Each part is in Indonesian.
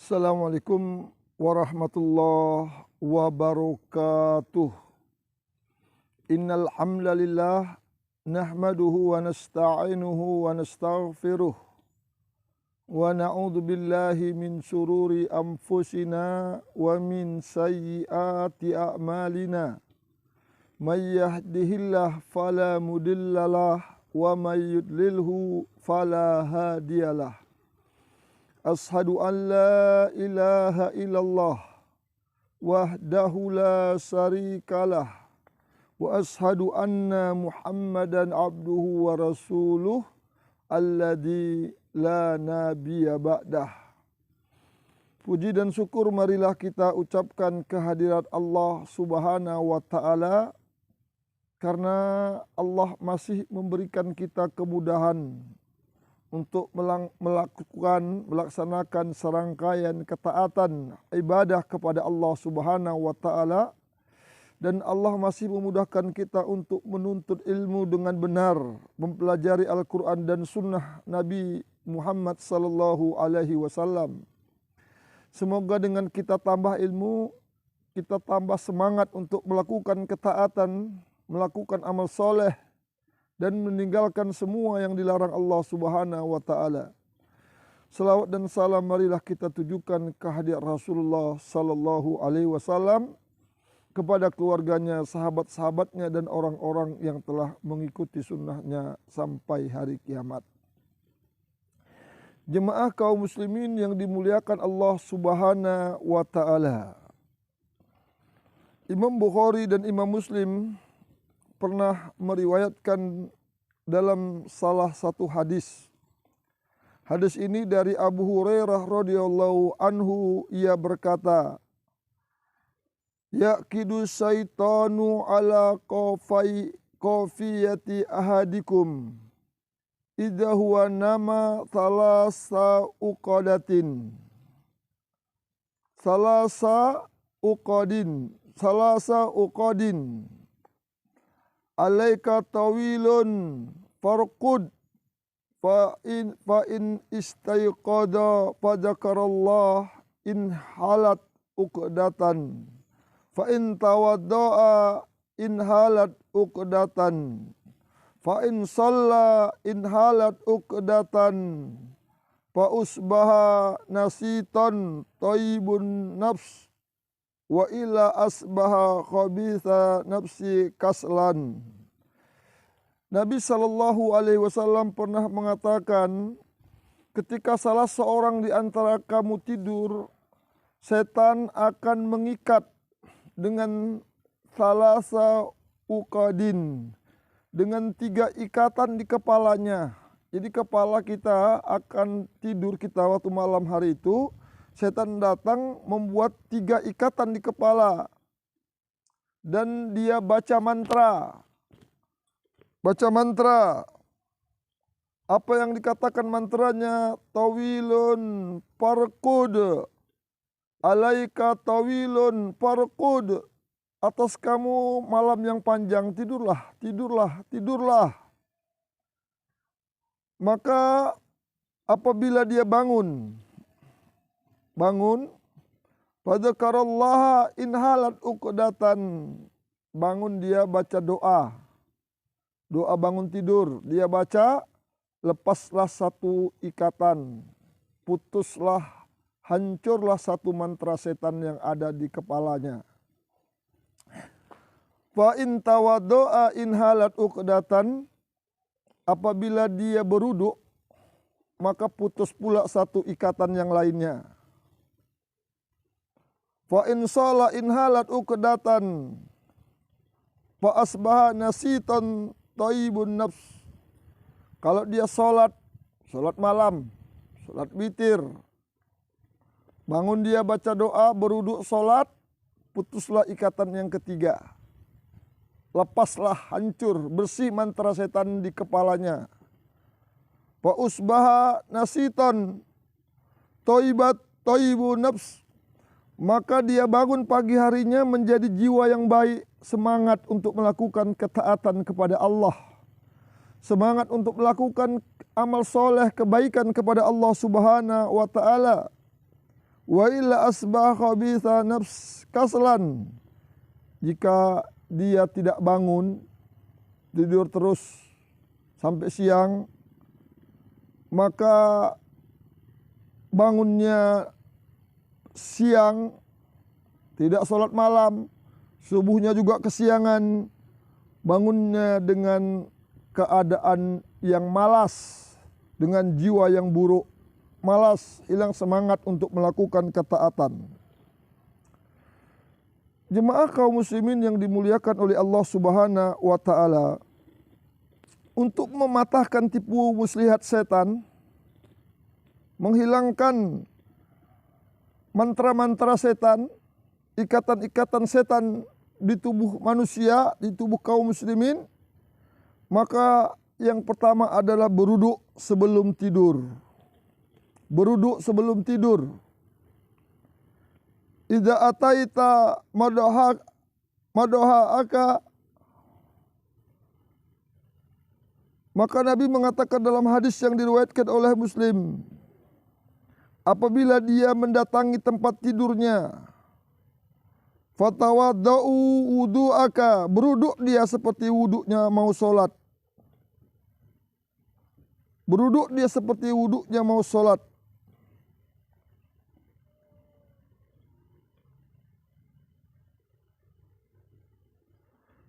Assalamualaikum warahmatullahi wabarakatuh. Innal hamdalillah nahmaduhu wa nasta'inuhu wa nastaghfiruh wa na'udzu billahi min syururi anfusina wa min sayyiati a'malina. May yahdihillahu fala mudhillalah wa may yudlilhu fala hadiyalah. Ashhadu an la ilaha illallah wahdahu la syarikalah wa ashhadu anna Muhammadan abduhu wa rasuluh alladzi la nabiyya ba'dah. Puji dan syukur marilah kita ucapkan kehadirat Allah Subhanahu wa taala karena Allah masih memberikan kita kemudahan untuk melaksanakan serangkaian ketaatan ibadah kepada Allah Subhanahu wa taala, dan Allah masih memudahkan kita untuk menuntut ilmu dengan benar, mempelajari Al-Qur'an dan sunnah Nabi Muhammad sallallahu alaihi wasallam. Semoga dengan kita tambah ilmu, kita tambah semangat untuk melakukan ketaatan, melakukan amal soleh, dan meninggalkan semua yang dilarang Allah Subhanahu wa taala. Selawat dan salam marilah kita tujukan kehadirat Rasulullah sallallahu alaihi wasallam, kepada keluarganya, sahabat-sahabatnya, dan orang-orang yang telah mengikuti sunnahnya sampai hari kiamat. Jemaah kaum muslimin yang dimuliakan Allah Subhanahu wa taala. Imam Bukhari dan Imam Muslim pernah meriwayatkan dalam salah satu hadis. Hadis ini dari Abu Hurairah radhiyallahu anhu, ia berkata, yaqidu syaitanu ala qafiyati ahadikum idza huwa nama thalasa uqadin alaika tawilun farqud fa in istayqada fadzakarallah in halat uqdatan fa in tawaddaa in halat uqdatan fa in shalla in halat uqdatan fa usbaha nasitan thayyibun nafs wa illa asbaha khabitha nafsi kaslan. Nabi sallallahu alaihi wasallam pernah mengatakan, ketika salah seorang di antara kamu tidur, setan akan mengikat dengan thalasa uqadin, dengan 3 ikatan di kepalanya. Jadi kepala kita akan tidur kita waktu malam hari itu, setan datang membuat 3 ikatan di kepala, dan dia baca mantra. Baca mantra. Apa yang dikatakan mantranya? Tawilun farqud, alaika tawilun farqud, atas kamu malam yang panjang, tidurlah, tidurlah, tidurlah. Maka apabila dia bangun, fadzakarallaha in halat uqdatan, bangun dia baca doa. Doa bangun tidur, dia baca, lepaslah 1 ikatan, putuslah, hancurlah 1 mantra setan yang ada di kepalanya. Fa in tawaddaa in halat uqdatan, apabila dia beruduk, maka putus pula 1 ikatan yang lainnya. Fa in shalla in halat uqdatan fa asbaha nasitan thayyibun nafs. Kalau dia sholat malam, sholat witir, bangun dia baca doa, beruduk sholat, putuslah ikatan yang ketiga. Lepaslah, hancur, bersih mantra setan di kepalanya. Fa usbaha nasitan thayyibun nafs, maka dia bangun pagi harinya menjadi jiwa yang baik, semangat untuk melakukan ketaatan kepada Allah, semangat untuk melakukan amal soleh kebaikan kepada Allah Subhanahu wa taala. Wa illa asbah khabitha nafs kaslan. Jika dia tidak bangun, tidur terus sampai siang, maka bangunnya siang, tidak sholat malam, subuhnya juga kesiangan, bangunnya dengan keadaan yang malas, dengan jiwa yang buruk, malas, hilang semangat untuk melakukan ketaatan. Jemaah kaum muslimin yang dimuliakan oleh Allah Subhanahu wa taala, untuk mematahkan tipu muslihat setan, menghilangkan mantra-mantra setan, ikatan-ikatan setan di tubuh manusia, di tubuh kaum muslimin, maka yang pertama adalah beruduk sebelum tidur. Beruduk sebelum tidur. Idza ataita madohaka, maka Nabi mengatakan dalam hadis yang diriwayatkan oleh Muslim, apabila dia mendatangi tempat tidurnya, fatawaddau wudu'aka, beruduk dia seperti wuduknya mau sholat. Beruduk dia seperti wuduknya mau sholat.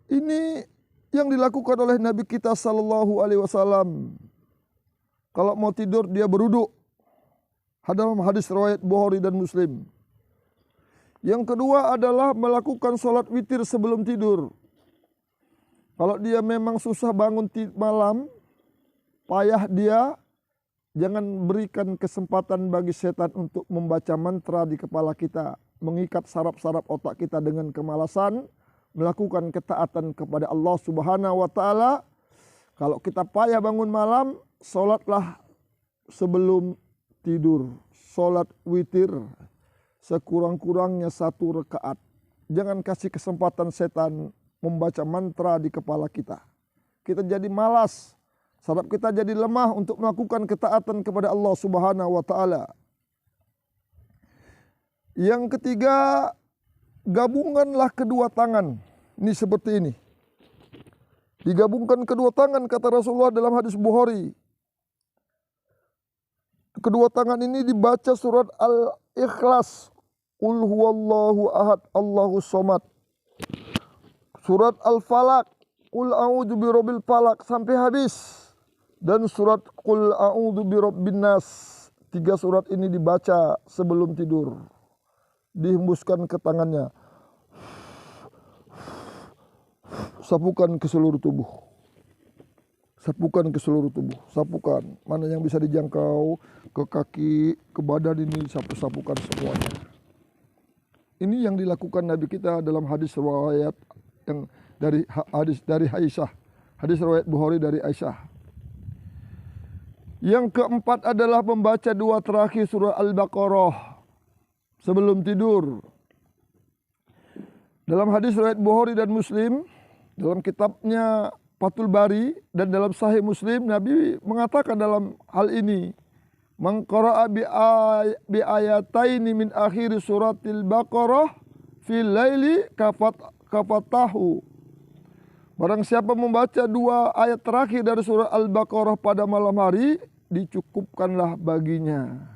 Ini yang dilakukan oleh Nabi kita sallallahu alaihi wasallam. Kalau mau tidur dia beruduk. Dalam hadis riwayat Bukhari dan Muslim. Yang kedua adalah melakukan sholat witir sebelum tidur. Kalau dia memang susah bangun malam, payah dia, jangan berikan kesempatan bagi setan untuk membaca mantra di kepala kita, mengikat saraf-saraf otak kita dengan kemalasan, melakukan ketaatan kepada Allah Subhanahu wa taala. Kalau kita payah bangun malam, sholatlah sebelum tidur. Sholat witir sekurang-kurangnya 1 rakaat. Jangan kasih kesempatan setan membaca mantra di kepala kita. Kita jadi malas, saraf kita jadi lemah untuk melakukan ketaatan kepada Allah Subhanahu wa taala. Yang ketiga, gabungkanlah kedua tangan. Ini seperti ini. Digabungkan kedua tangan kata Rasulullah dalam hadis Bukhari. Kedua tangan ini dibaca surat Al-Ikhlas. Qul huwallahu ahad, Allahus somad. Surat Al-Falaq. Qul a'udzu birabbil falaq sampai habis. Dan surat Qul a'udzu birabbin nas. 3 surat ini dibaca sebelum tidur. Dihembuskan ke tangannya. Sapukan ke seluruh tubuh. Sapukan ke seluruh tubuh. Sapukan. Mana yang bisa dijangkau, ke kaki, ke badan ini sapu-sapukan semuanya. Ini yang dilakukan Nabi kita dalam hadis riwayat yang dari Aisyah. Hadis riwayat Bukhari dari Aisyah. Yang keempat adalah membaca 2 terakhir surah Al-Baqarah sebelum tidur. Dalam hadis riwayat Bukhari dan Muslim, dalam kitabnya Fathul Bari dan dalam Sahih Muslim, Nabi mengatakan dalam hal ini, man qara'a bi ayataini min akhir suratil Baqarah fil laili kafatahu. Barang siapa membaca 2 ayat terakhir dari surah Al-Baqarah pada malam hari, dicukupkanlah baginya.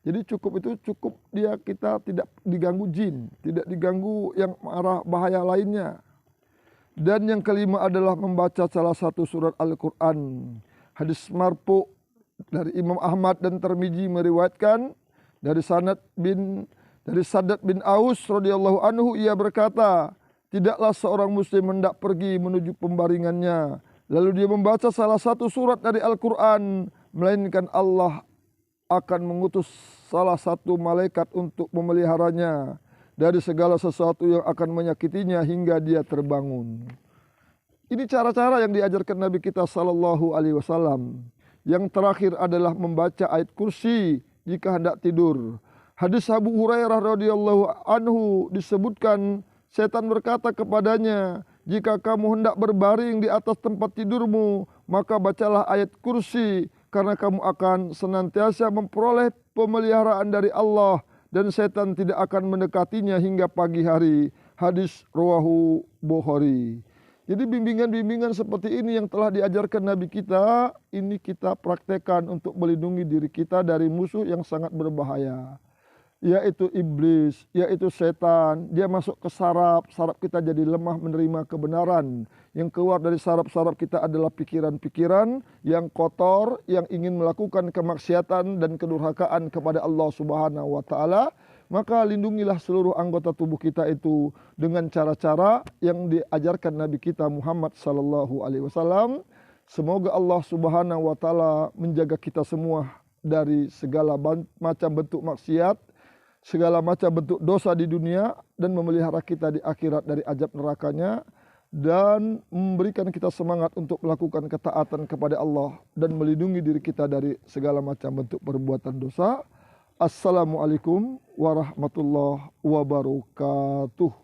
Jadi cukup itu cukup kita tidak diganggu jin, tidak diganggu yang arah bahaya lainnya. Dan yang kelima adalah membaca salah satu surat Al-Quran. Hadis marfu dari Imam Ahmad dan Tirmidzi meriwayatkan dari Sadad bin Aus radhiyallahu anhu, ia berkata, tidaklah seorang muslim hendak pergi menuju pembaringannya, lalu dia membaca salah satu surat dari Al-Quran, melainkan Allah akan mengutus salah satu malaikat untuk memeliharanya dari segala sesuatu yang akan menyakitinya hingga dia terbangun. Ini cara-cara yang diajarkan Nabi kita sallallahu alaihi wasallam. Yang terakhir adalah membaca ayat kursi jika hendak tidur. Hadis Abu Hurairah radhiyallahu anhu disebutkan, setan berkata kepadanya, jika kamu hendak berbaring di atas tempat tidurmu, maka bacalah ayat kursi, karena kamu akan senantiasa memperoleh pemeliharaan dari Allah dan setan tidak akan mendekatinya hingga pagi hari. Hadis rawahu Bukhari. Jadi bimbingan-bimbingan seperti ini yang telah diajarkan Nabi kita, ini kita praktekkan untuk melindungi diri kita dari musuh yang sangat berbahaya, yaitu iblis, yaitu setan. Dia masuk ke saraf, saraf kita jadi lemah menerima kebenaran. Yang keluar dari saraf-saraf kita adalah pikiran-pikiran yang kotor, yang ingin melakukan kemaksiatan dan kedurhakaan kepada Allah Subhanahu wa taala. Maka lindungilah seluruh anggota tubuh kita itu dengan cara-cara yang diajarkan Nabi kita Muhammad sallallahu alaihi wasallam. Semoga Allah Subhanahu wa taala menjaga kita semua dari segala macam bentuk maksiat, segala macam bentuk dosa di dunia, dan memelihara kita di akhirat dari azab nerakanya, dan memberikan kita semangat untuk melakukan ketaatan kepada Allah dan melindungi diri kita dari segala macam bentuk perbuatan dosa. Assalamualaikum warahmatullahi wabarakatuh.